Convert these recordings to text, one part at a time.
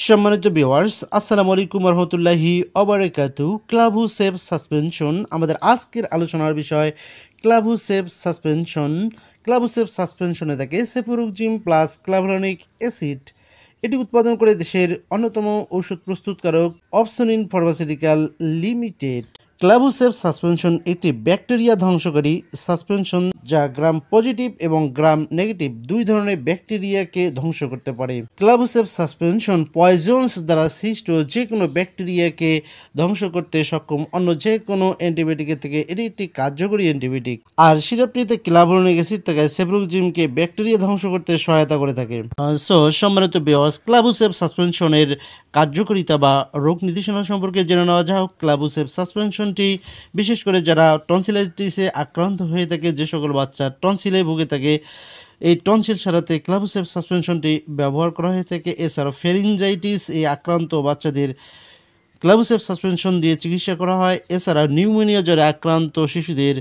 সম্মানিত ভিউয়ার্স, আসসালামু আলাইকুম রহমতুল্লাহি অবরাকাতু। ক্লাবহু সেভ সাসপেনশন আমাদের আজকের আলোচনার বিষয়। ক্লাবহু সেভ সাসপেনশনে থাকে সেফুরুকজিম প্লাস ক্লাভোলানিক অ্যাসিড। এটি উৎপাদন করে দেশের অন্যতম ঔষধ প্রস্তুতকারক অপসনিন ফার্মাসিউটিক্যাল লিমিটেড। ক্লাবহু সেভ সাসপেনশন একটি ব্যাকটেরিয়া ধ্বংসকারী সাসপেনশন যা গ্রাম পজিটিভ এবং গ্রাম নেগেটিভ দুই ধরনের ব্যাকটেরিয়াকে ধ্বংস করতে পারে। ক্লাবহু সেভ সাসপেনশন পয়জনস দ্বারা সৃষ্ট যে কোনো ব্যাকটেরিয়াকে ধ্বংস করতে সক্ষম অন্য যে কোনো অ্যান্টিবায়োটিকের থেকে এটি একটি কার্যকরী অ্যান্টিবায়োটিক। আর সিরাপটিতে ক্লাভোলানিক অ্যাসিড থাকায় সেফুরুকজিমকে ব্যাকটেরিয়া ধ্বংস করতে সহায়তা করে থাকে। সম্মানিত ভিউয়ার্স, ক্লাবহু সেভ সাসপেনশনের কার্যকারিতা বা রোগ নির্দেশনা সম্পর্কে জেনে নেওয়া যাক। ক্লাবহু সেভ সাসপেনশনটি বিশেষ করে যারা টনসিলাইটিসে আক্রান্ত হয়ে থাকে, যে সকল বাচ্চা টনসিলে ভুগে থাকে, এই টনসিল সারাতে ক্লাবহু সেভ সাসপেনশনটি ব্যবহার করা হয়ে থাকে। এছাড়াও ফেরিনজাইটিস এই আক্রান্ত বাচ্চাদের ক্লাবহু সেভ সাসপেনশন দিয়ে চিকিৎসা করা হয়। এছাড়া নিউমোনিয়া জ্বরে আক্রান্ত শিশুদের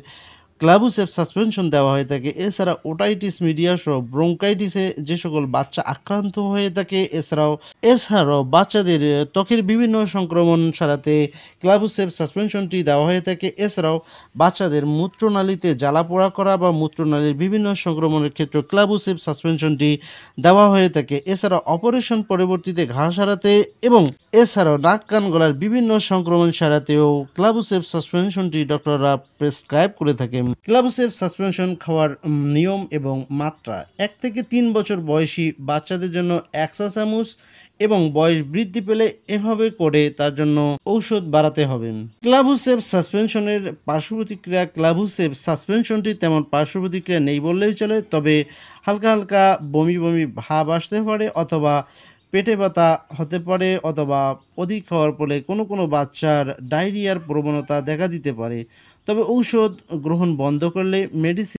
ক্লাবহু সেভ সাসপেনশন দেওয়া হয়ে থাকে। এছাড়া ওটাইটিস মিডিয়া সহ ব্রঙ্কাইটিসে যে সকল বাচ্চা আক্রান্ত হয়ে থাকে, এছাড়াও বাচ্চাদের ত্বকের বিভিন্ন সংক্রমণ সারাতে ক্লাবহু সেভ সাসপেনশনটি দেওয়া হয়ে থাকে। এছাড়াও বাচ্চাদের মূত্রনালীতে জ্বালা পোড়া করা বা মূত্রনালীর বিভিন্ন সংক্রমণের ক্ষেত্রে ক্লাবহু সেভ সাসপেনশনটি দেওয়া হয়ে থাকে। এছাড়া অপারেশন পরবর্তীতে ঘা সারাতে এবং এছাড়াও নাক কান গলার বিভিন্ন সংক্রমণ সারাতেও ক্লাবহু সেভ সাসপেনশনটি ডক্টররা প্রেসক্রাইব করে থাকেন। ক্লাবহু সেভ সাসপেনশন খাওয়ার নিয়ম এবং মাত্রা: 1 থেকে 3 বছর বয়সী বাচ্চাদের জন্য 1 চা চামচ এবং বয়স বৃদ্ধি পেলে এভাবে করে তার জন্য ঔষধ বাড়াতে হবে। ক্লাবহু সেভ সাসপেনশনের পার্শ্ব প্রতিক্রিয়া: ক্লাবহু সেভ সাসপেনশনটি তেমন পার্শ্ব প্রতিক্রিয়া নেই বললেই চলে, তবে হালকা হালকা বমি বমি ভাব আসতে পারে অথবা পেটে ব্যথা হতে পারে অথবা অধিক খাওয়ার ফলে কোনো কোনো বাচ্চার ডায়রিয়ার প্রবণতা দেখা দিতে পারে। তবে ঔষধ গ্রহণ বন্ধ করলে মেডিসিন